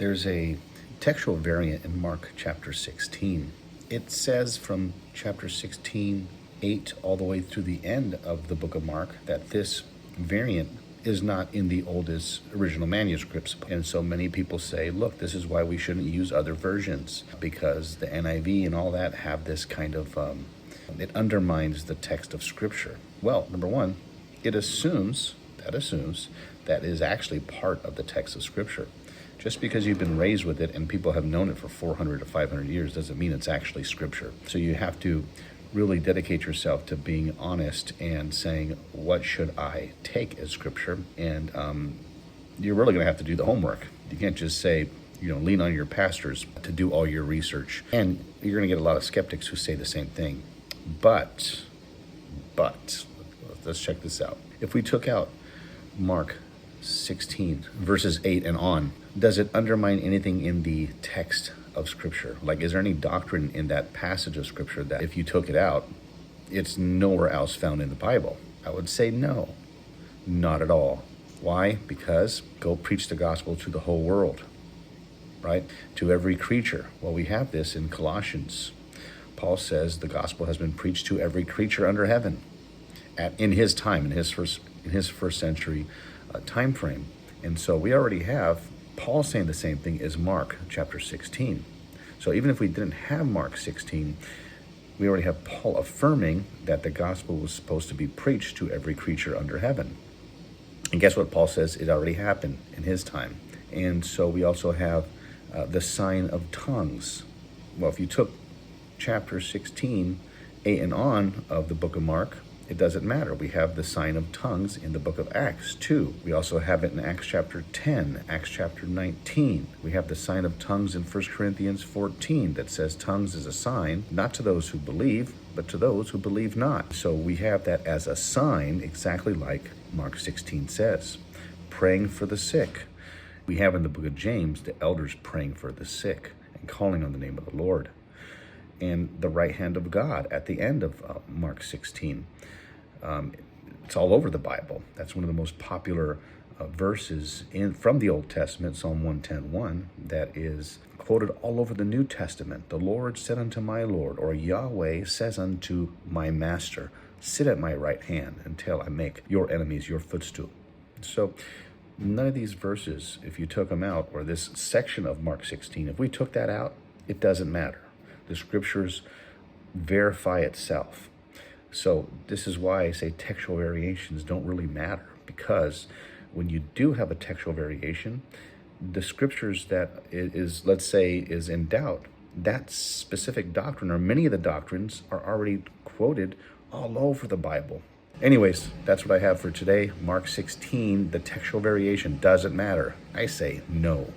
There's a textual variant in Mark chapter 16. It says from chapter 16, 8, all the way through the end of the book of Mark that this variant is not in the oldest original manuscripts. And so many people say, look, this is why we shouldn't use other versions, because the NIV and all that have this kind of, it undermines the text of Scripture. Well, number one, that assumes that is actually part of the text of Scripture. Just because you've been raised with it and people have known it for 400 to 500 years doesn't mean it's actually Scripture. So you have to really dedicate yourself to being honest and saying, what should I take as Scripture? And you're really going to have to do the homework. You can't just say, lean on your pastors to do all your research. And you're going to get a lot of skeptics who say the same thing. But, let's check this out. If we took out Mark 16, verses 8 and on, does it undermine anything in the text of Scripture? Like, is there any doctrine in that passage of Scripture that if you took it out, it's nowhere else found in the Bible? I would say no, not at all. Why? Because go preach the gospel to the whole world, right? To every creature. Well, we have this in Colossians. Paul says the gospel has been preached to every creature under heaven in his time, in his first century time frame. And so we already have Paul saying the same thing as Mark chapter 16. So even if we didn't have Mark 16, we already have Paul affirming that the gospel was supposed to be preached to every creature under heaven. And guess what Paul says? It already happened in his time. And so we also have the sign of tongues. Well, if you took chapter 16, 8 and on of the book of Mark, it doesn't matter. We have the sign of tongues in the book of Acts 2. We also have it in Acts chapter 10, Acts chapter 19. We have the sign of tongues in 1 Corinthians 14 that says tongues is a sign, not to those who believe, but to those who believe not. So we have that as a sign, exactly like Mark 16 says. Praying for the sick. We have in the book of James the elders praying for the sick and calling on the name of the Lord. And the right hand of God at the end of Mark 16. It's all over the Bible. That's one of the most popular verses from the Old Testament, Psalm 110:1, that is quoted all over the New Testament. The Lord said unto my Lord, or Yahweh says unto my Master, sit at my right hand until I make your enemies your footstool. So none of these verses, if you took them out, or this section of Mark 16, if we took that out, it doesn't matter. The Scriptures verify itself. So this is why I say textual variations don't really matter, because when you do have a textual variation, the Scriptures that is, let's say, is in doubt, that specific doctrine or many of the doctrines are already quoted all over the Bible. Anyways, that's what I have for today. Mark 16, the textual variation, does it matter? I say no.